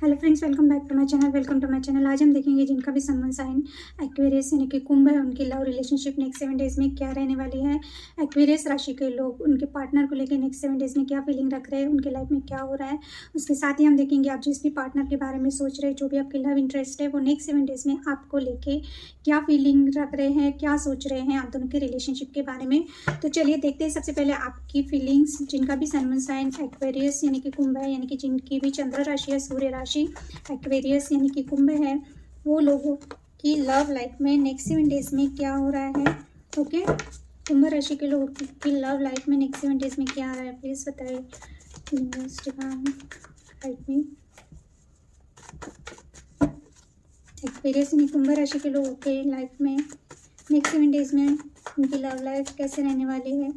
Hello friends, welcome back to my channel. आज हम देखेंगे जिनका भी सन साइन एक्वेरियस यानी कि कुंभ है, उनकी लव रिलेशनशिप नेक्स्ट 7 डेज में क्या रहने वाली है। एक्वेरियस राशि के लोग उनके पार्टनर को लेकर नेक्स्ट 7 डेज में क्या फीलिंग रख रहे हैं, उनके लाइफ में क्या हो रहा है। उसके साथ ही हम देखेंगे आप जिस भी पार्टनर के बारे में सोच रहे हैं, जो भी आपके लव इंटरेस्ट है, वो नेक्स्ट 7 डेज में आपको लेके क्या फीलिंग रख रहे हैं, क्या सोच रहे हैं आप दोनों के रिलेशनशिप के बारे में। तो चलिए देखते हैं। सबसे पहले आपकी फीलिंग्स, जिनका भी सन साइन एक्वेरियस यानी कि कुंभ है, यानी कि जिनकी भी चंद्र राशि या सूर्य राशि एक्वेरियस यानी कि कुंभ है, वो लोगों की लव लाइफ में नेक्स्ट 7 डेज में क्या हो रहा है। ओके, कुंभ राशि के लोगों की लव लाइफ में नेक्स्ट 7 डेज में क्या आ रहा है, प्लीज बताइए। एक्वेरियस यानी कुंभ राशि के लोगों के लाइफ में नेक्स्ट 7 डेज में उनकी लव लाइफ कैसे रहने वाली है।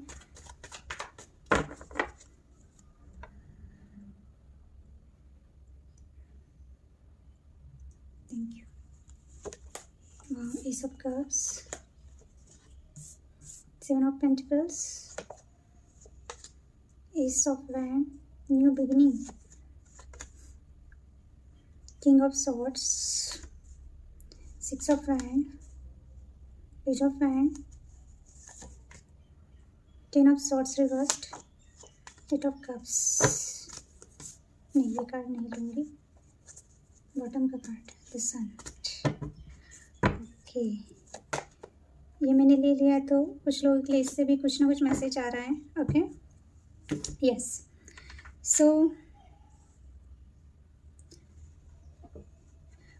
Thank you. Ace of Cups, 7 of Pentacles, Ace of Wands, New Beginning, King of Swords, 6 of Wands, Page of Wands, 10 of Swords reversed, 8 of Cups। नहीं, ये कार्ड नहीं लूँगी। बॉटम का कार्ड, द सन। ओके, ये मैंने ले लिया है, तो कुछ लोगों के लिए इससे भी कुछ ना कुछ मैसेज आ रहा है। Okay, yes. सो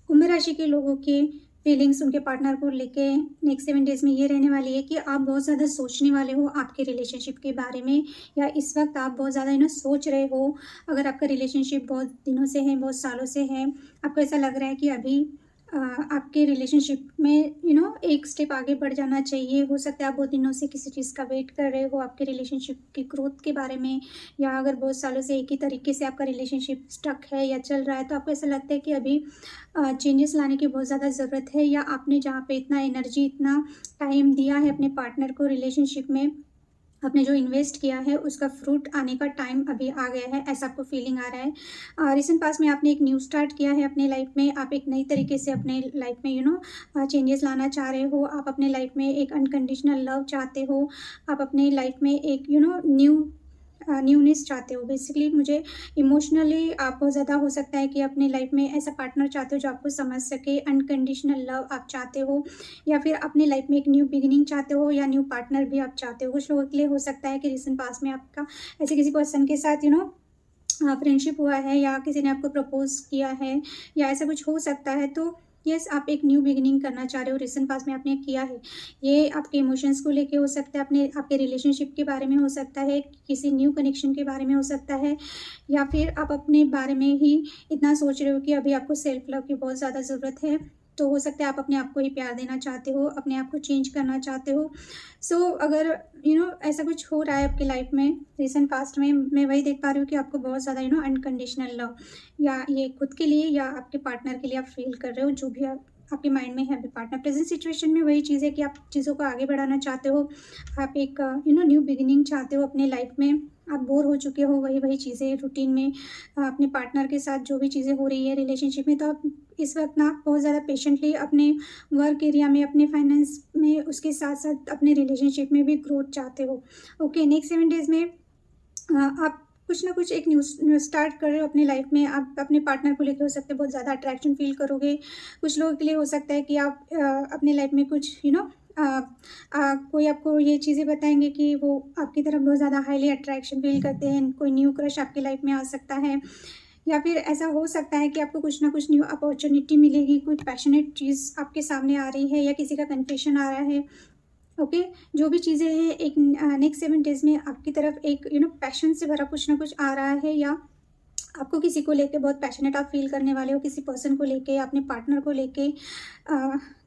कुंभ राशि के लोगों के फीलिंग्स उनके पार्टनर को लेके नेक्स्ट 7 डेज में ये रहने वाली है कि आप बहुत ज़्यादा सोचने वाले हो आपके रिलेशनशिप के बारे में, या इस वक्त आप बहुत ज़्यादा सोच रहे हो। अगर आपका रिलेशनशिप बहुत दिनों से है, बहुत सालों से है, आपको ऐसा लग रहा है कि अभी आपके रिलेशनशिप में एक स्टेप आगे बढ़ जाना चाहिए। हो सकता है आप बहुत दिनों से किसी चीज़ का वेट कर रहे हो आपके रिलेशनशिप की ग्रोथ के बारे में, या अगर बहुत सालों से एक ही तरीके से आपका रिलेशनशिप स्टक है या चल रहा है, तो आपको ऐसा लगता है कि अभी चेंजेस लाने की बहुत ज़्यादा ज़रूरत है, या आपने जहाँ पे इतना एनर्जी, इतना टाइम दिया है अपने पार्टनर को रिलेशनशिप में, आपने जो इन्वेस्ट किया है उसका फ्रूट आने का टाइम अभी आ गया है, ऐसा आपको फीलिंग आ रहा है। रिसेंट पास में आपने एक न्यू स्टार्ट किया है अपने लाइफ में। आप एक नई तरीके से अपने लाइफ में चेंजेस लाना चाह रहे हो। आप अपने लाइफ में एक अनकंडीशनल लव चाहते हो। आप अपने लाइफ में एक न्यूनेस चाहते हो। बेसिकली मुझे इमोशनली आप बहुत ज़्यादा, हो सकता है कि अपने लाइफ में ऐसा पार्टनर चाहते हो जो आपको समझ सके, अनकंडीशनल लव आप चाहते हो, या फिर अपने लाइफ में एक न्यू बिगिनिंग चाहते हो, या न्यू पार्टनर भी आप चाहते हो। कुछ लोगों के लिए हो सकता है कि रिसेंट पास में आपका ऐसे किसी पर्सन के साथ फ्रेंडशिप हुआ है, या किसी ने आपको प्रपोज किया है, या ऐसा कुछ हो सकता है। तो यस, आप एक न्यू बिगिनिंग करना चाह रहे हो, रिसेंट पास में आपने किया है। ये आपके इमोशंस को लेके हो सकता है, आपके रिलेशनशिप के बारे में हो सकता है, किसी न्यू कनेक्शन के बारे में हो सकता है, या फिर आप अपने बारे में ही इतना सोच रहे हो कि अभी आपको सेल्फ लव की बहुत ज़्यादा ज़रूरत है। तो हो सकता है आप अपने आप को ही प्यार देना चाहते हो, अपने आप को चेंज करना चाहते हो। सो अगर ऐसा कुछ हो रहा है आपकी लाइफ में रिसेंट पास्ट में, मैं वही देख पा रही हूँ कि आपको बहुत ज़्यादा अनकंडीशनल लव, या ये खुद के लिए या आपके पार्टनर के लिए आप फील कर रहे हो, जो भी आपके माइंड में है अभी पार्टनर। प्रेजेंट सिचुएशन में वही चीज़ है कि आप चीज़ों को आगे बढ़ाना चाहते हो। आप एक न्यू बिगिनिंग चाहते हो अपने लाइफ में। आप बोर हो चुके हो वही चीज़ें रूटीन में, अपने पार्टनर के साथ जो भी चीज़ें हो रही है रिलेशनशिप में। तो आप इस वक्त ना बहुत ज़्यादा पेशेंटली अपने वर्क एरिया में, अपने फाइनेंस में, उसके साथ साथ अपने रिलेशनशिप में भी ग्रोथ चाहते हो। ओके, नेक्स्ट 7 डेज में आप कुछ ना कुछ एक न्यू स्टार्ट कर रहे हो अपनी लाइफ में। आप अपने पार्टनर को लेकर हो सकते हैं बहुत ज़्यादा अट्रैक्शन फील करोगे। कुछ लोगों के लिए हो सकता है कि आप अपने लाइफ में कुछ कोई आपको ये चीज़ें बताएंगे कि वो आपकी तरफ बहुत ज़्यादा हाईली अट्रैक्शन फील करते हैं। कोई न्यू क्रश आपकी लाइफ में आ सकता है, या फिर ऐसा हो सकता है कि आपको कुछ ना कुछ न्यू अपॉर्चुनिटी मिलेगी, कोई पैशनेट चीज़ आपके सामने आ रही है, या किसी का कन्फेशन आ रहा है। ओके, जो भी चीज़ें हैं, एक नेक्स्ट 7 डेज में आपकी तरफ एक पैशन से भरा कुछ ना कुछ आ रहा है, या आपको किसी को लेके बहुत पैशनेट आप फील करने वाले हो, किसी पर्सन को लेके, अपने पार्टनर को लेके।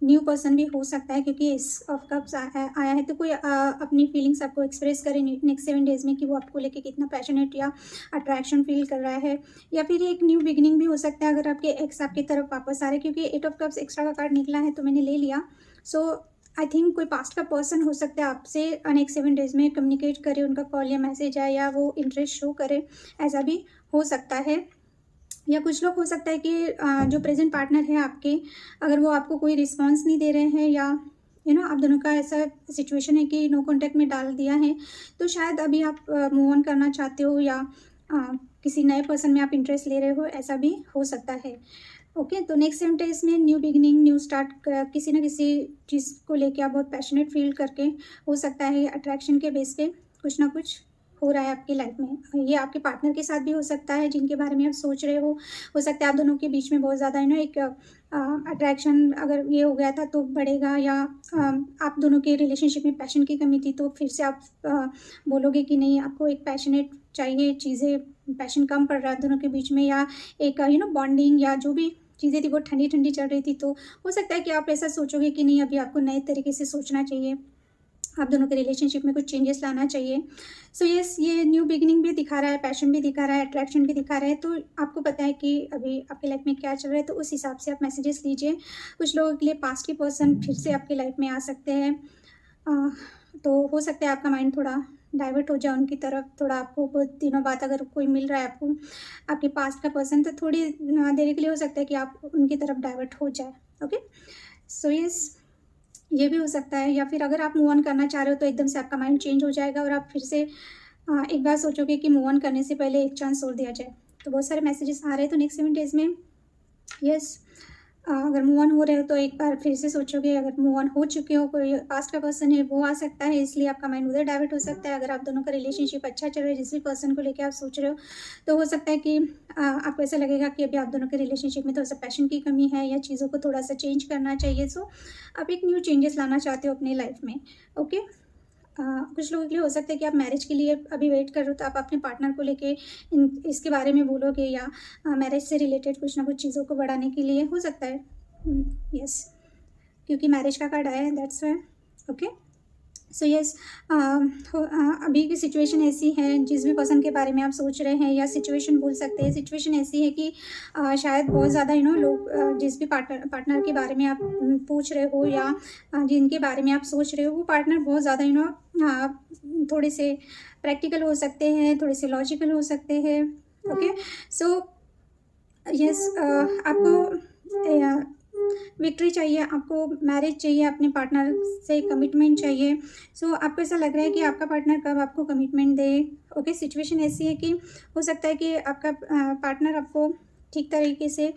न्यू पर्सन भी हो सकता है, क्योंकि एस ऑफ कप्स आया है। तो कोई अपनी फीलिंग्स आपको एक्सप्रेस करे नेक्स्ट 7 डेज में कि वो आपको लेके कितना पैशनेट या अट्रैक्शन फील कर रहा है, या फिर एक न्यू बिगिनिंग भी हो सकता है अगर आपके एक्स आपकी तरफ वापस आ रहे हैं। क्योंकि 8 ऑफ कप्स एक्स्ट्रा का कार्ड निकला है तो मैंने ले लिया। सो आई थिंक कोई पास्ट का पर्सन हो सकता है आपसे नेक्स्ट 7 डेज में कम्युनिकेट करे, उनका कॉल या मैसेज आए, या वो इंटरेस्ट शो करे, ऐसा भी हो सकता है। या कुछ लोग हो सकता है कि जो प्रेजेंट पार्टनर है आपके, अगर वो आपको कोई रिस्पॉन्स नहीं दे रहे हैं या आप दोनों का ऐसा सिचुएशन है कि नो कॉन्टैक्ट में डाल दिया है, तो शायद अभी आप मूव ऑन करना चाहते हो या किसी नए पर्सन में आप इंटरेस्ट ले रहे हो, ऐसा भी हो सकता है। ओके, तो नेक्स्ट 7 डेज़ में न्यू बिगिनिंग, न्यू स्टार्ट, किसी ना किसी चीज़ को लेके आप बहुत पैशनेट फील करके, हो सकता है अट्रैक्शन के बेस पे कुछ ना कुछ हो रहा है आपकी लाइफ में। ये आपके पार्टनर के साथ भी हो सकता है जिनके बारे में आप सोच रहे हो सकता है आप दोनों के बीच में बहुत ज़्यादा एक अट्रैक्शन अगर ये हो गया था तो बढ़ेगा, या आप दोनों के रिलेशनशिप में पैशन की कमी थी तो फिर से आप बोलोगे कि नहीं, आपको एक पैशनेट चाहिए चीज़ें, पैशन कम पड़ रहा है दोनों के बीच में, या एक बॉन्डिंग या जो भी चीज़ें थी वो ठंडी ठंडी चल रही थी, तो हो सकता है कि आप ऐसा सोचोगे कि नहीं, अभी आपको नए तरीके से सोचना चाहिए, आप दोनों के रिलेशनशिप में कुछ चेंजेस लाना चाहिए। सो यस, ये न्यू बिगिनिंग भी दिखा रहा है, पैशन भी दिखा रहा है, अट्रैक्शन भी दिखा रहा है, तो आपको पता है कि अभी आपकी लाइफ में क्या चल रहा है, तो उस हिसाब से आप मैसेजेस लीजिए। कुछ लोगों के लिए पास्ट के पर्सन फिर से आपकी लाइफ में आ सकते हैं, तो हो सकता है आपका माइंड थोड़ा डाइवर्ट हो जाए उनकी तरफ, थोड़ा आपको बहुत दिनों बाद अगर कोई मिल रहा है आपको आपके पास्ट का पर्सन, तो थोड़ी देर के लिए हो सकता है कि आप उनकी तरफ डाइवर्ट हो जाए। ओके, सो यस, ये भी हो सकता है, या फिर अगर आप मूव ऑन करना चाह रहे हो तो एकदम से आपका माइंड चेंज हो जाएगा और आप फिर से एक बार सोचोगे कि मूव ऑन करने से पहले एक चांस और दिया जाए। तो बहुत सारे मैसेजेस आ रहे हैं, तो नेक्स्ट 7 डेज़ में यस, अगर मूव ऑन हो रहे हो तो एक बार फिर से सोचोगे, अगर मूव ऑन हो चुके हो, कोई पास्ट का पर्सन है वो आ सकता है, इसलिए आपका माइंड उधर डाइवर्ट हो सकता है। अगर आप दोनों का रिलेशनशिप अच्छा चल रहा है, जिस भी पर्सन को लेकर आप सोच रहे हो, तो हो सकता है कि आपको ऐसा लगेगा कि अभी आप दोनों के रिलेशनशिप में थोड़ा सा पैशन की कमी है या चीज़ों को थोड़ा सा चेंज करना चाहिए। सो आप एक न्यू चेंजेस लाना चाहते हो अपनी लाइफ में। ओके, कुछ लोगों के लिए हो सकता है कि आप मैरिज के लिए अभी वेट कर रहे हो, तो आप अपने पार्टनर को लेके इसके बारे में बोलोगे, या मैरिज से रिलेटेड कुछ ना कुछ चीज़ों को बढ़ाने के लिए हो सकता है। यस, क्योंकि मैरिज का कार्ड आया है, that's why. Okay, so yes, अभी की सिचुएशन ऐसी है, जिस भी पर्सन के बारे में आप सोच रहे हैं, या सिचुएशन बोल सकते हैं, सिचुएशन ऐसी है कि शायद बहुत ज़्यादा लोग जिस भी पार्टनर के बारे में आप पूछ रहे हो, या जिनके बारे में आप सोच रहे हो, वो पार्टनर बहुत ज़्यादा थोड़े से प्रैक्टिकल हो सकते हैं, थोड़े से लॉजिकल हो सकते हैं। ओके, सो यस, आपको विक्ट्री चाहिए, आपको मैरिज चाहिए, अपने पार्टनर से कमिटमेंट चाहिए। सो आपको ऐसा लग रहा है कि आपका पार्टनर कब आपको कमिटमेंट दे। ओके, सिचुएशन ऐसी है कि हो सकता है कि आपका पार्टनर आपको ठीक तरीके से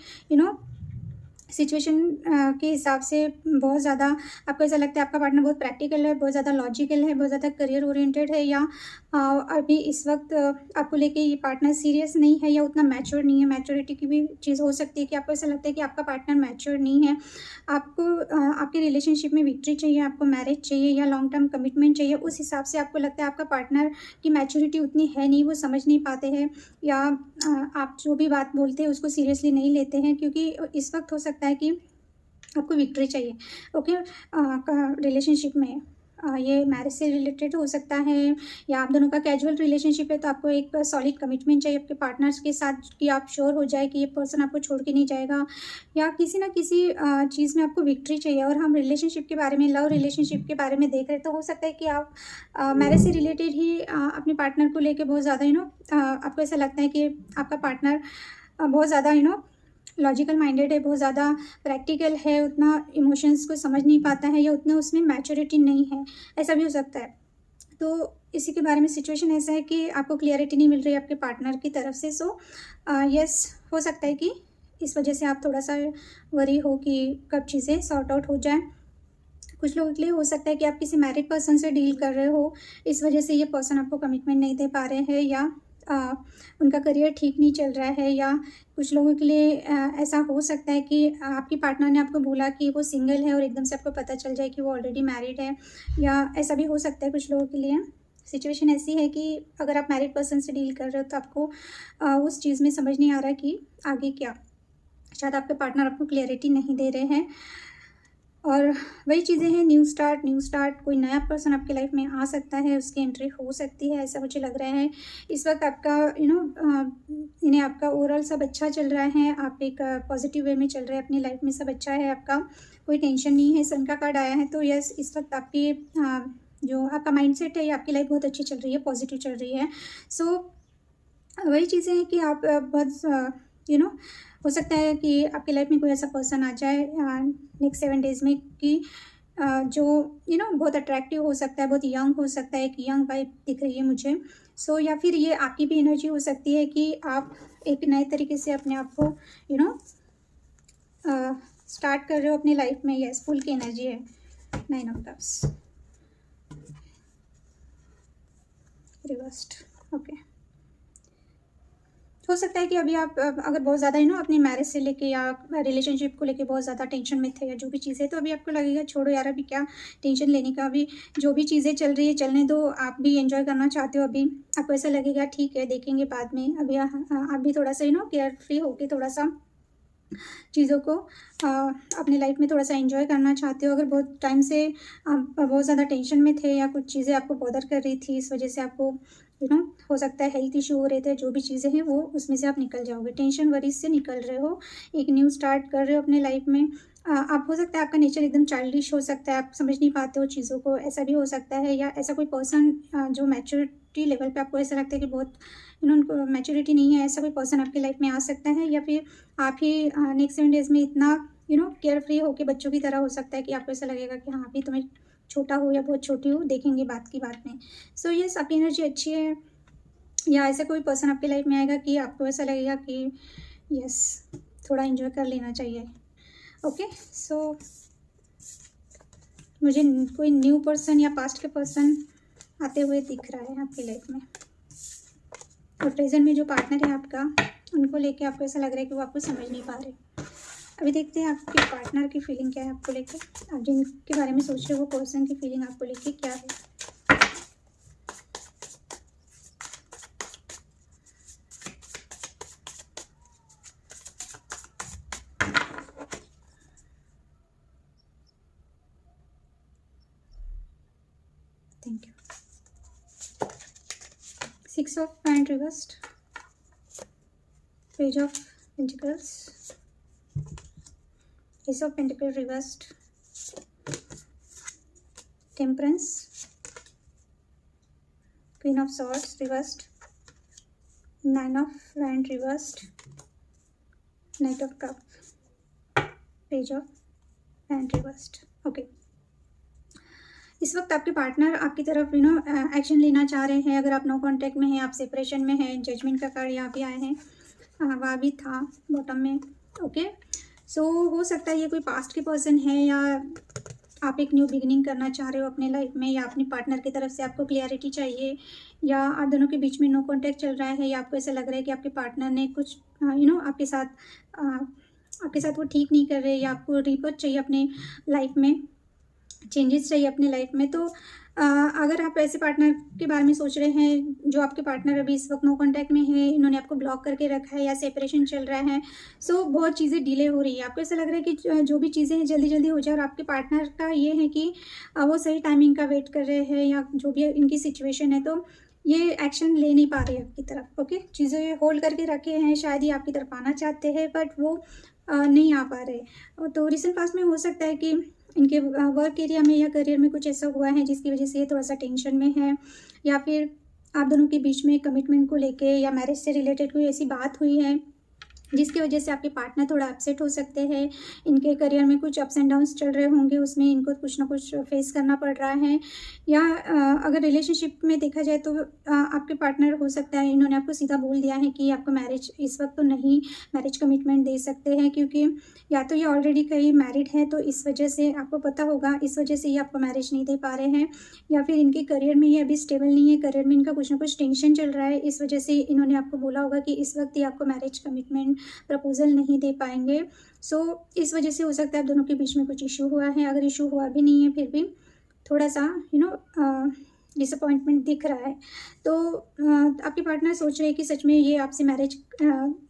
सिचुएशन के हिसाब से बहुत ज़्यादा, आपको ऐसा लगता है आपका पार्टनर बहुत प्रैक्टिकल है, बहुत ज़्यादा लॉजिकल है, बहुत ज़्यादा करियर ओरिएंटेड है, या अभी इस वक्त आपको लेके ये पार्टनर सीरियस नहीं है या उतना मैच्योर नहीं है। मैच्योरिटी की भी चीज़ हो सकती है कि आपको ऐसा लगता है कि आपका पार्टनर मैच्योर नहीं है, आपको आपके रिलेशनशिप में विक्ट्री चाहिए, आपको मैरिज चाहिए या लॉन्ग टर्म कमिटमेंट चाहिए। उस हिसाब से आपको लगता है आपका पार्टनर की मैच्योरिटी उतनी है नहीं, वो समझ नहीं पाते हैं, या आप जो भी बात बोलते हैं उसको सीरियसली नहीं लेते हैं, क्योंकि इस वक्त हो सकता है कि आपको विक्ट्री चाहिए। ओके, रिलेशनशिप में ये मैरिज से रिलेटेड हो सकता है, या आप दोनों का कैजुअल रिलेशनशिप है तो आपको एक सॉलिड कमिटमेंट चाहिए आपके पार्टनर्स के साथ, कि आप श्योर हो जाए कि ये पर्सन आपको छोड़ के नहीं जाएगा, या किसी ना किसी चीज़ में आपको विक्ट्री चाहिए। और हम रिलेशनशिप के बारे में, लव रिलेशनशिप के बारे में देख रहे हैं, तो हो सकता है कि आप मैरिज से रिलेटेड ही अपने पार्टनर को लेके बहुत ज़्यादा आपको ऐसा लगता है कि आपका पार्टनर बहुत ज़्यादा लॉजिकल माइंडेड है, बहुत ज़्यादा प्रैक्टिकल है, उतना इमोशंस को समझ नहीं पाता है, या उतना उसमें मैच्योरिटी नहीं है, ऐसा भी हो सकता है। तो इसी के बारे में सिचुएशन ऐसा है कि आपको क्लियरिटी नहीं मिल रही है आपके पार्टनर की तरफ से। सो यस, हो सकता है कि इस वजह से आप थोड़ा सा वरी हो कि कब चीज़ें सॉर्ट आउट हो जाए। कुछ लोगों के लिए हो सकता है कि आप किसी मैरिड पर्सन से डील कर रहे हो, इस वजह से ये पर्सन आपको कमिटमेंट नहीं दे पा रहे हैं, या उनका करियर ठीक नहीं चल रहा है, या कुछ लोगों के लिए ऐसा हो सकता है कि आपकी पार्टनर ने आपको बोला कि वो सिंगल है और एकदम से आपको पता चल जाए कि वो ऑलरेडी मैरिड है, या ऐसा भी हो सकता है कुछ लोगों के लिए। सिचुएशन ऐसी है कि अगर आप मैरिड पर्सन से डील कर रहे हो तो आपको उस चीज़ में समझ नहीं आ रहा कि आगे क्या, शायद आपके पार्टनर आपको क्लियरिटी नहीं दे रहे हैं। और वही चीज़ें हैं, न्यू स्टार्ट, कोई नया पर्सन आपकी लाइफ में आ सकता है, उसकी एंट्री हो सकती है, ऐसा मुझे लग रहा है। इस वक्त आपका इन्हें आपका ओवरऑल सब अच्छा चल रहा है, आप एक पॉजिटिव वे में चल रहे हैं अपनी लाइफ में, सब अच्छा है आपका, कोई टेंशन नहीं है। सन का कार्ड आया है, तो यस, इस वक्त आपकी जो आपका माइंडसेट है, आपकी लाइफ बहुत अच्छी चल रही है, पॉजिटिव चल रही है। सो वही चीज़ें हैं कि आप बहुत हो सकता है कि आपकी लाइफ में कोई ऐसा पर्सन आ जाए नेक्स्ट 7 डेज़ में कि जो बहुत अट्रैक्टिव हो सकता है, बहुत यंग हो सकता है, एक यंग वाइब दिख रही है मुझे। या फिर ये आपकी भी एनर्जी हो सकती है कि आप एक नए तरीके से अपने आप को यू नो स्टार्ट कर रहे हो अपनी लाइफ में। यस, फुल की एनर्जी है। 9 ऑफ कप्स रिवर्स्ड। ओके, हो सकता है कि अभी आप अगर बहुत ज़्यादा अपनी मैरिज से लेके या रिलेशनशिप को लेके बहुत ज़्यादा टेंशन में थे या जो भी चीज़ें, तो अभी आपको लगेगा छोड़ो यार, अभी क्या टेंशन लेने का, अभी जो भी चीज़ें चल रही है चलने दो। आप भी एंजॉय करना चाहते हो, अभी आपको ऐसा लगेगा ठीक है देखेंगे बाद में। अभी आप भी थोड़ा सा केयर फ्री होके थोड़ा सा चीज़ों को अपनी लाइफ में थोड़ा सा एंजॉय करना चाहते हो। अगर बहुत टाइम से आप बहुत ज़्यादा टेंशन में थे या कुछ चीज़ें आपको बॉदर कर रही थी, इस वजह से आपको हो सकता है हेल्थ इशू हो रहे थे, जो भी चीज़ें हैं वो उसमें से आप निकल जाओगे, टेंशन वरीज से निकल रहे हो, एक न्यू स्टार्ट कर रहे हो अपने लाइफ में। आप हो सकता है आपका नेचर एकदम चाइल्डिश हो सकता है, आप समझ नहीं पाते हो चीज़ों को, ऐसा भी हो सकता है। या ऐसा कोई पर्सन जो मैच्योरिटी लेवल पे आपको ऐसा लगता है कि बहुत उनको मैच्योरिटी नहीं है, ऐसा कोई पर्सन आपकी लाइफ में आ सकता है। या फिर आप ही नेक्स्ट 7 डेज़ में इतना केयर फ्री होकर बच्चों की तरह हो सकता है कि आपको ऐसा लगेगा कि हाँ अभी तुम्हें छोटा हो या बहुत छोटी हो, देखेंगे बात की बात में। यस, आपकी एनर्जी अच्छी है। या ऐसा कोई पर्सन आपकी लाइफ में आएगा कि आपको ऐसा लगेगा कि यस थोड़ा एंजॉय कर लेना चाहिए। ओके, मुझे कोई न्यू पर्सन या पास्ट के पर्सन आते हुए दिख रहा है आपकी लाइफ में, और प्रेजेंट में जो पार्टनर है आपका, उनको लेके आपको ऐसा लग रहा है कि वो आपको समझ नहीं पा रहे। अभी देखते हैं आपके पार्टनर की फीलिंग क्या है आपको लेके, आप जिनके बारे में सोच रहे हो वो पर्सन की फीलिंग आपको लेके क्या है। Thank you. 6 of pant reversed, page of pentacles, Ace of Pentacles reversed, Temperance, Queen of Swords reversed, 9 of Wands reversed, Knight of Cups, Page of Wands reversed. Okay, इस वक्त आपके पार्टनर आपकी तरफ एक्शन लेना चाह रहे हैं। अगर आप नो कांटेक्ट में हैं, आप सेपरेशन में हैं, जजमेंट का कार्ड यहाँ पे आए हैं, वहाँ भी था बॉटम में। ओके, हो सकता है ये कोई पास्ट के पर्सन है, या आप एक न्यू बिगिनिंग करना चाह रहे हो अपने लाइफ में, या अपने पार्टनर की तरफ से आपको क्लियरिटी चाहिए, या आप दोनों के बीच में नो कांटेक्ट चल रहा है, या आपको ऐसा लग रहा है कि आपके पार्टनर ने कुछ आपके साथ वो ठीक नहीं कर रहे, या आपको रिबर्थ चाहिए अपने लाइफ में, चेंजेस चाहिए अपने लाइफ में। तो अगर आप ऐसे पार्टनर के बारे में सोच रहे हैं, जो आपके पार्टनर अभी इस वक्त नो कांटेक्ट में है, इन्होंने आपको ब्लॉक करके रखा है, या सेपरेशन चल रहा है, बहुत चीज़ें डिले हो रही है, आपको ऐसा लग रहा है कि जो भी चीज़ें हैं जल्दी जल्दी हो जाए, और आपके पार्टनर का ये है कि वो सही टाइमिंग का वेट कर रहे हैं, या जो भी इनकी सिचुएशन है, तो ये एक्शन ले नहीं पा रही है आपकी तरफ। ओके, चीज़ें होल्ड करके रखे हैं, शायद ही आपकी तरफ आना चाहते हैं, बट वो नहीं आ पा रहे। तो रिसेंट पास्ट में हो सकता है कि इनके वर्क एरिया में या करियर में कुछ ऐसा हुआ है जिसकी वजह से ये थोड़ा सा टेंशन में है, या फिर आप दोनों के बीच में कमिटमेंट को लेके या मैरिज से रिलेटेड कोई ऐसी बात हुई है जिसकी वजह से आपके पार्टनर थोड़ा अपसेट हो सकते हैं। इनके करियर में कुछ अप्स एंड डाउन्स चल रहे होंगे, उसमें इनको कुछ ना कुछ फेस करना पड़ रहा है। या अगर रिलेशनशिप में देखा जाए तो आपके पार्टनर हो सकता है इन्होंने आपको सीधा बोल दिया है कि आपको मैरिज इस वक्त तो नहीं मैरिज कमिटमेंट दे सकते हैं, क्योंकि या तो ये ऑलरेडी कहीं मैरिड है, तो इस वजह से आपको पता होगा, इस वजह से ये आपको मैरिज नहीं दे पा रहे हैं, या फिर इनके करियर में ये अभी स्टेबल नहीं है, करियर में इनका कुछ ना कुछ टेंशन चल रहा है, इस वजह से इन्होंने आपको बोला होगा कि इस वक्त ये आपको मैरिज कमिटमेंट प्रपोजल नहीं दे पाएंगे। इस वजह से हो सकता है आप दोनों के बीच में कुछ इशू हुआ है। अगर इशू हुआ भी नहीं है, फिर भी थोड़ा सा डिसअपॉइंटमेंट दिख रहा है, तो आपके पार्टनर सोच रहे हैं कि सच में ये आपसे मैरिज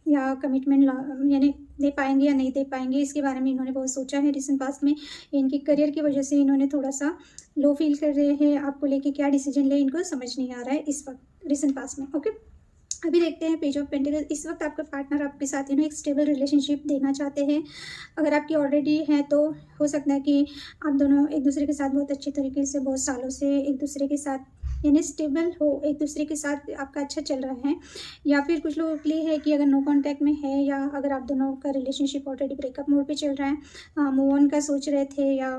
या कमिटमेंट यानी दे पाएंगे या नहीं दे पाएंगे, इसके बारे में इन्होंने बहुत सोचा है रिसेंट पास्ट में। इनके करियर की वजह से इन्होंने थोड़ा सा लो फील कर रहे हैं, आपको लेके क्या डिसीजन ले इनको समझ नहीं आ रहा है इस वक्त रिसेंट पास्ट में। ओके, अभी देखते हैं पेज ऑफ पेंटिकल्स। इस वक्त आपका पार्टनर आपके साथ एक स्टेबल रिलेशनशिप देना चाहते हैं। अगर आपकी ऑलरेडी है तो हो सकता है कि आप दोनों एक दूसरे के साथ बहुत अच्छे तरीके से बहुत सालों से एक दूसरे के साथ यानी स्टेबल हो, एक दूसरे के साथ आपका अच्छा चल रहा है। या फिर कुछ लोगों के लिए है कि अगर नो कॉन्टैक्ट में है, या अगर आप दोनों का रिलेशनशिप ऑलरेडी ब्रेकअप मोड पे चल रहा है, मूव ऑन का सोच रहे थे, या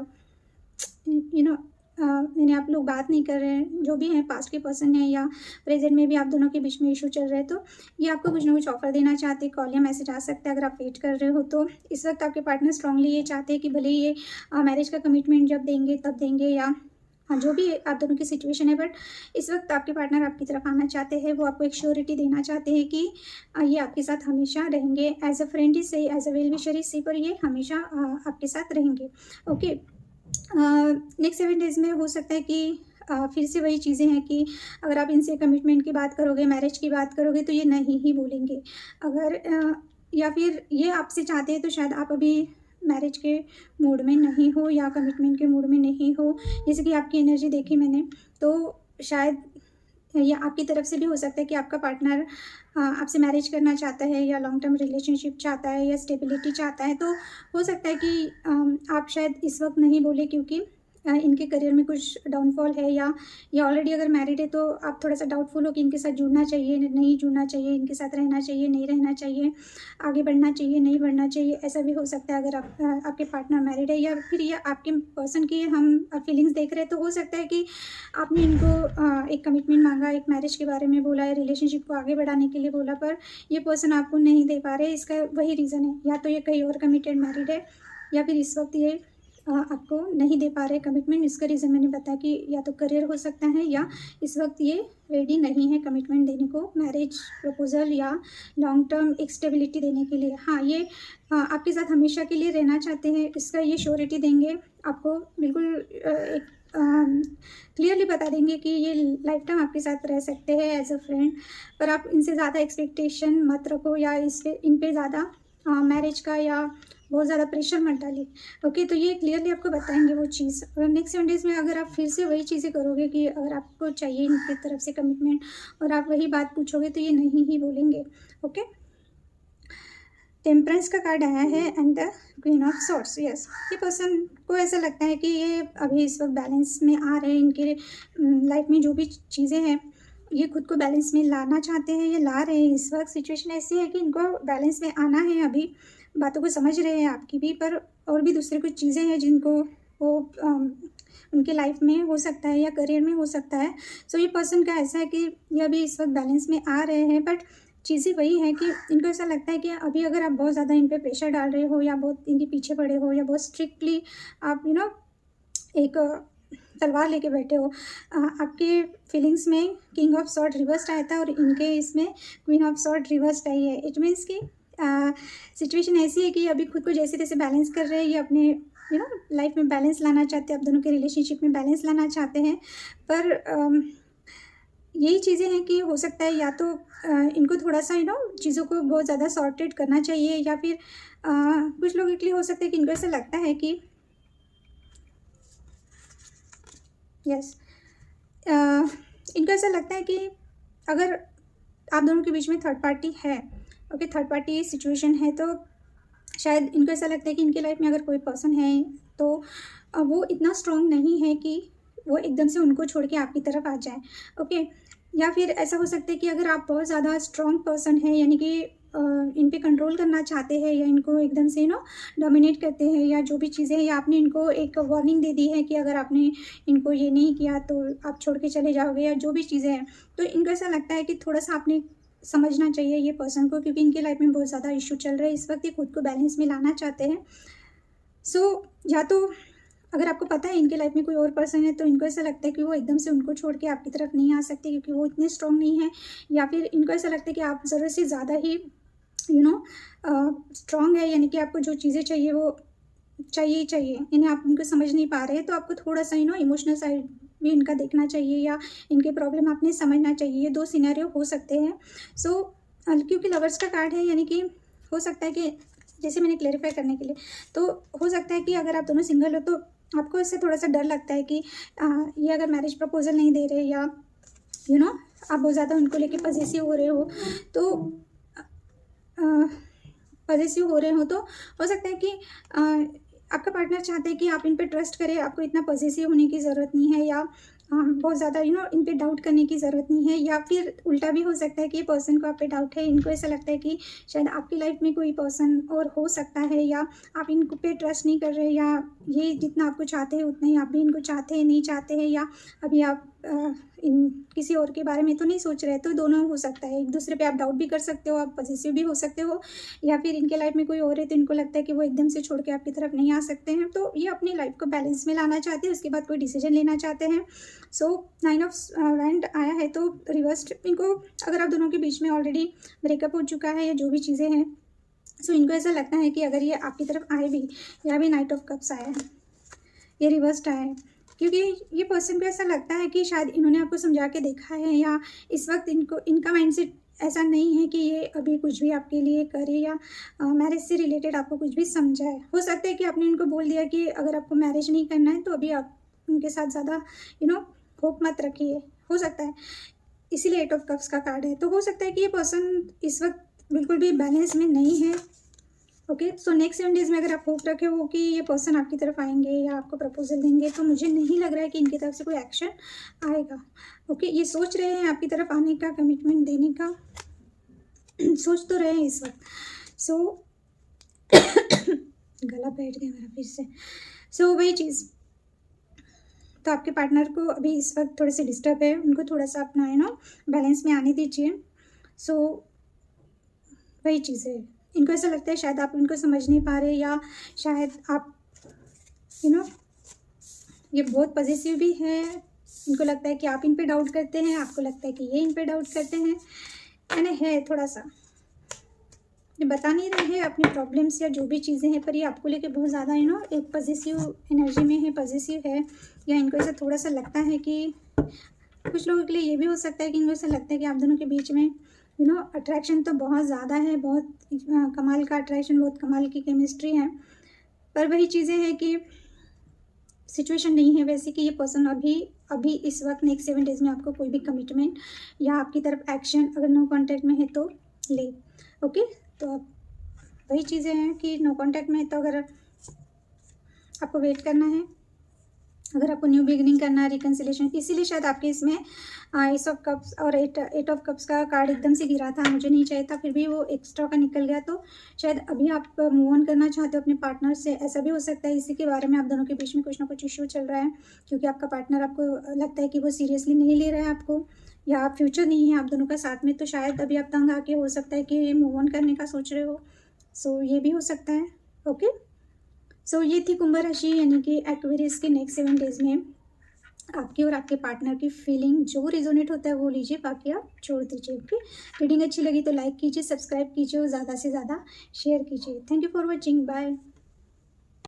यू नो यानी आप लोग बात नहीं कर रहे हैं, जो भी हैं पास्ट के पर्सन है या प्रेजेंट में भी आप दोनों के बीच में इशू चल रहे हैं, तो ये आपको कुछ ना कुछ ऑफर देना चाहते हैं। कॉल या मैसेज आ सकता है अगर आप वेट कर रहे हो तो। इस वक्त आपके पार्टनर स्ट्रांगली ये चाहते हैं कि भले ये मैरिज का कमिटमेंट जब देंगे तब देंगे, या हाँ जो भी आप दोनों की सिचुएशन है, बट इस वक्त आपके पार्टनर आपकी तरफ आना चाहते हैं। वो आपको एक श्योरिटी देना चाहते हैं कि ये आपके साथ हमेशा रहेंगे। एज अ फ्रेंड ही सही, एज अ वेल विशर ही सही, पर ये हमेशा आपके साथ रहेंगे। ओके, नेक्स्ट 7 डेज़ में हो सकता है कि फिर से वही चीज़ें हैं कि अगर आप इनसे कमिटमेंट की बात करोगे, मैरिज की बात करोगे, तो ये नहीं ही बोलेंगे। अगर या फिर ये आपसे चाहते हैं तो शायद आप अभी मैरिज के मूड में नहीं हो या कमिटमेंट के मूड में नहीं हो। जैसे कि आपकी एनर्जी देखी मैंने, तो शायद या आपकी तरफ से भी हो सकता है कि आपका पार्टनर आपसे मैरिज करना चाहता है, या लॉन्ग टर्म रिलेशनशिप चाहता है, या स्टेबिलिटी चाहता है। तो हो सकता है कि आप शायद इस वक्त नहीं बोले, क्योंकि इनके करियर में कुछ डाउनफॉल है, या ऑलरेडी अगर मैरिड है तो आप थोड़ा सा डाउटफुल हो कि इनके साथ जुड़ना चाहिए, नहीं जुड़ना चाहिए, इनके साथ रहना चाहिए, नहीं रहना चाहिए, आगे बढ़ना चाहिए, नहीं बढ़ना चाहिए। ऐसा भी हो सकता है अगर आपके पार्टनर मैरिड है, या फिर ये आपके पर्सन की हम फीलिंग्स देख रहे हैं, तो हो सकता है कि आपने इनको एक कमिटमेंट मांगा, एक मैरिज के बारे में बोला है, रिलेशनशिप को आगे बढ़ाने के लिए बोला, पर ये पर्सन आपको नहीं दे पा रहे। इसका वही रीज़न है, या तो ये कहीं और कमिटेड मैरिड है, या फिर इस वक्त ये आपको नहीं दे पा रहे कमिटमेंट। इसका रीज़न मैंने बताया कि या तो करियर हो सकता है, या इस वक्त ये रेडी नहीं है कमिटमेंट देने को, मैरिज प्रपोजल या लॉन्ग टर्म एक स्टेबिलिटी देने के लिए। हाँ, ये आपके साथ हमेशा के लिए रहना चाहते हैं, इसका ये श्योरिटी देंगे आपको, बिल्कुल एक क्लियरली बता देंगे कि ये लाइफ टाइम आपके साथ रह सकते हैं एज अ फ्रेंड। पर आप इनसे ज़्यादा एक्सपेक्टेशन मत रखो, या इन पे ज़्यादा मैरिज का या बहुत ज़्यादा प्रेशर मत डालिए। ओके, तो ये क्लियरली आपको बताएंगे वो चीज़। और नेक्स्ट 7 डेज़ में अगर आप फिर से वही चीज़ें करोगे कि अगर आपको चाहिए इनकी तरफ से कमिटमेंट, और आप वही बात पूछोगे, तो ये नहीं ही बोलेंगे। ओके, टेम्परेंस का कार्ड आया है and the queen of swords. Yes, ये पर्सन को ऐसा लगता है कि ये अभी इस वक्त बैलेंस में आ रहे हैं। इनके लाइफ में जो भी चीज़ें हैं, ये खुद को बैलेंस में लाना चाहते हैं, ये ला रहे हैं। इस वक्त सिचुएशन ऐसी है कि इनको बैलेंस में आना है। अभी बातों को समझ रहे हैं आपकी भी, पर और भी दूसरी कुछ चीज़ें हैं जिनको वो उनके लाइफ में हो सकता है, या करियर में हो सकता है। सो ये पर्सन का ऐसा है कि ये अभी इस वक्त बैलेंस में आ रहे हैं, बट चीज़ें वही है कि इनको ऐसा लगता है कि अभी अगर आप बहुत ज़्यादा इन पे प्रेशर डाल रहे हो, या बहुत इनके पीछे पड़े हो, या बहुत स्ट्रिक्टली आप एक तलवार लेके बैठे हो। आपके फीलिंग्स में किंग ऑफ सॉर्ड रिवर्स्ड आया था, और इनके इसमें क्वीन ऑफ सॉर्ड रिवर्स्ड आई है। इट मीन्स कि सिचुएशन ऐसी है कि अभी खुद को जैसे तैसे बैलेंस कर रहे हैं, ये अपने लाइफ में बैलेंस लाना चाहते हैं, आप दोनों के रिलेशनशिप में बैलेंस लाना चाहते हैं। पर यही चीज़ें हैं कि हो सकता है या तो इनको थोड़ा सा चीज़ों को बहुत ज़्यादा सॉर्टेड करना चाहिए, या फिर कुछ लोगों के लिए हो सकता है कि इनको ऐसा लगता है कि इनको ऐसा लगता है कि अगर आप दोनों के बीच में थर्ड पार्टी है, ओके, थर्ड पार्टी सिचुएशन है, तो शायद इनको ऐसा लगता है कि इनके लाइफ में अगर कोई पर्सन है तो वो इतना स्ट्रांग नहीं है कि वो एकदम से उनको छोड़ के आपकी तरफ आ जाए। ओके, या फिर ऐसा हो सकता है कि अगर आप बहुत ज़्यादा स्ट्रांग पर्सन है, यानी कि इन पे कंट्रोल करना चाहते हैं, या इनको एकदम से डोमिनेट करते हैं, या जो भी चीज़ें हैं, या आपने इनको एक वार्निंग दे दी है कि अगर आपने इनको ये नहीं किया तो आप छोड़ के चले जाओगे, या जो भी चीज़ें हैं, तो इनको ऐसा लगता है कि थोड़ा सा आपने समझना चाहिए ये पर्सन को, क्योंकि इनके लाइफ में बहुत ज़्यादा इशू चल रहा है इस वक्त। ये खुद को बैलेंस में लाना चाहते हैं। सो या तो अगर आपको पता है इनके लाइफ में कोई और पर्सन है, तो इनको ऐसा लगता है कि वो एकदम से उनको छोड़ के आपकी तरफ नहीं आ सकते, क्योंकि वो इतने स्ट्रांग नहीं है, या फिर इनको ऐसा लगता है कि आप ज़रूरत से ज़्यादा ही स्ट्रांग है, यानी कि आपको जो चीज़ें चाहिए वो चाहिए ही चाहिए, इन्हें आप उनको समझ नहीं पा रहे हैं। तो आपको थोड़ा सा इमोशनल साइड भी इनका देखना चाहिए, या इनके प्रॉब्लम आपने समझना चाहिए। ये 2 सिनेरियो हो सकते हैं। सो क्योंकि लवर्स का कार्ड है, यानी कि हो सकता है कि जैसे मैंने क्लेरिफाई करने के लिए, तो हो सकता है कि अगर आप दोनों सिंगल हो तो आपको इससे थोड़ा सा डर लगता है कि ये अगर मैरिज प्रपोजल नहीं दे रहे, या आप बहुत ज़्यादा उनको लेके पॉसेसिव हो रहे हो, तो हो सकता है कि आपका पार्टनर चाहते हैं कि आप इन पे ट्रस्ट करें, आपको इतना पॉसेसिव होने की ज़रूरत नहीं है, या बहुत ज़्यादा इन पे डाउट करने की ज़रूरत नहीं है, या फिर उल्टा भी हो सकता है कि पर्सन को आप पे डाउट है, इनको ऐसा लगता है कि शायद आपकी लाइफ में कोई पर्सन और हो सकता है, या आप इनको पे ट्रस्ट नहीं कर रहे, या ये जितना आपको चाहते हैं उतना ही आप भी इनको चाहते हैं नहीं चाहते हैं, या अभी आप इन किसी और के बारे में तो नहीं सोच रहे। तो दोनों हो सकता है, एक दूसरे पे आप डाउट भी कर सकते हो, आप पॉजिटिव भी हो सकते हो, या फिर इनके लाइफ में कोई और है तो इनको लगता है कि वो एकदम से छोड़ के आपकी तरफ नहीं आ सकते हैं। तो ये अपनी लाइफ को बैलेंस में लाना चाहते हैं, उसके बाद कोई डिसीजन लेना चाहते हैं। सो 9 ऑफ वैंड आया है, तो रिवर्स्ड इनको, अगर आप दोनों के बीच में ऑलरेडी ब्रेकअप हो चुका है या जो भी चीज़ें हैं, सो इनको ऐसा लगता है कि अगर ये आपकी तरफ आए भी, या भी नाइट ऑफ कप्स आया है, ये रिवर्स्ड आया है, क्योंकि ये पर्सन को ऐसा लगता है कि शायद इन्होंने आपको समझा के देखा है, या इस वक्त इनका माइंडसेट ऐसा नहीं है कि ये अभी कुछ भी आपके लिए करे, या मैरिज से रिलेटेड आपको कुछ भी समझाए। हो सकता है कि आपने इनको बोल दिया कि अगर आपको मैरिज नहीं करना है तो अभी आप उनके साथ ज़्यादा होप मत रखिए, हो सकता है, इसीलिए 8 ऑफ कप्स का कार्ड है। तो हो सकता है कि ये पर्सन इस वक्त बिल्कुल भी बैलेंस में नहीं है। ओके, सो नेक्स्ट 7 डेज़ में अगर आप होप रखे हो कि ये पर्सन आपकी तरफ आएंगे या आपको प्रपोजल देंगे, तो मुझे नहीं लग रहा है कि इनकी तरफ से कोई एक्शन आएगा। ओके, ये सोच रहे हैं आपकी तरफ आने का, कमिटमेंट देने का सोच तो रहे हैं इस वक्त। सो गला बैठ गया मेरा फिर से। सो वही चीज़, तो आपके पार्टनर को अभी इस वक्त थोड़े से डिस्टर्ब है, उनको थोड़ा सा अपना बैलेंस में आने दीजिए। सो वही चीज़ है, इनको ऐसा लगता है शायद आप इनको समझ नहीं पा रहे, या शायद आप ये बहुत पॉजिटिव भी है, इनको लगता है कि आप इन पे डाउट करते हैं, आपको लगता है कि ये इन पे डाउट करते हैं, यानी है थोड़ा सा, ये बता नहीं रहे हैं अपनी प्रॉब्लम्स या जो भी चीज़ें हैं, पर ये आपको लेके बहुत ज़्यादा एक पॉजिटिव एनर्जी में है, पॉजिटिव है, या इनको ऐसा थोड़ा सा लगता है कि कुछ लोगों के लिए ये भी हो सकता है कि इनको ऐसा लगता है कि आप दोनों के बीच में अट्रैक्शन तो बहुत ज़्यादा है, बहुत कमाल का अट्रैक्शन, बहुत कमाल की केमिस्ट्री है, पर वही चीज़ें हैं कि सिचुएशन नहीं है वैसे कि ये पर्सन अभी इस वक्त नेक्स्ट 7 डेज़ में आपको कोई भी कमिटमेंट या आपकी तरफ एक्शन अगर नो कॉन्टैक्ट में है तो ले। ओके, तो अब वही चीज़ें हैं कि नो कॉन्टैक्ट में है तो अगर आपको वेट करना है, अगर आपको न्यू बिगिनिंग करना है, रिकन्सिलेशन, इसीलिए शायद आपके इसमें एस ऑफ कप्स और एट ऑफ कप्स का कार्ड एकदम से गिरा था, मुझे नहीं चाहिए था, फिर भी वो एक्स्ट्रा का निकल गया। तो शायद अभी आप मूव ऑन करना चाहते हो अपने पार्टनर से, ऐसा भी हो सकता है इसी के बारे में आप दोनों के बीच में कुछ ना कुछ इशू चल रहा है, क्योंकि आपका पार्टनर आपको लगता है कि वो सीरियसली नहीं ले रहा है आपको, या फ्यूचर नहीं है आप दोनों का साथ में, तो शायद अभी आप तंग आके हो सकता है कि मूव ऑन करने का सोच रहे हो। सो ये भी हो सकता है। ओके, सो ये थी कुंभ राशि यानी कि एक्वेरियस के नेक्स्ट 7 डेज़ में आपकी और आपके पार्टनर की फीलिंग, जो रिजोनेट होता है वो लीजिए, बाकी आप छोड़ दीजिए। ओके, रीडिंग अच्छी लगी तो लाइक कीजिए, सब्सक्राइब कीजिए और ज़्यादा से ज़्यादा शेयर कीजिए। Thank you for watching, bye.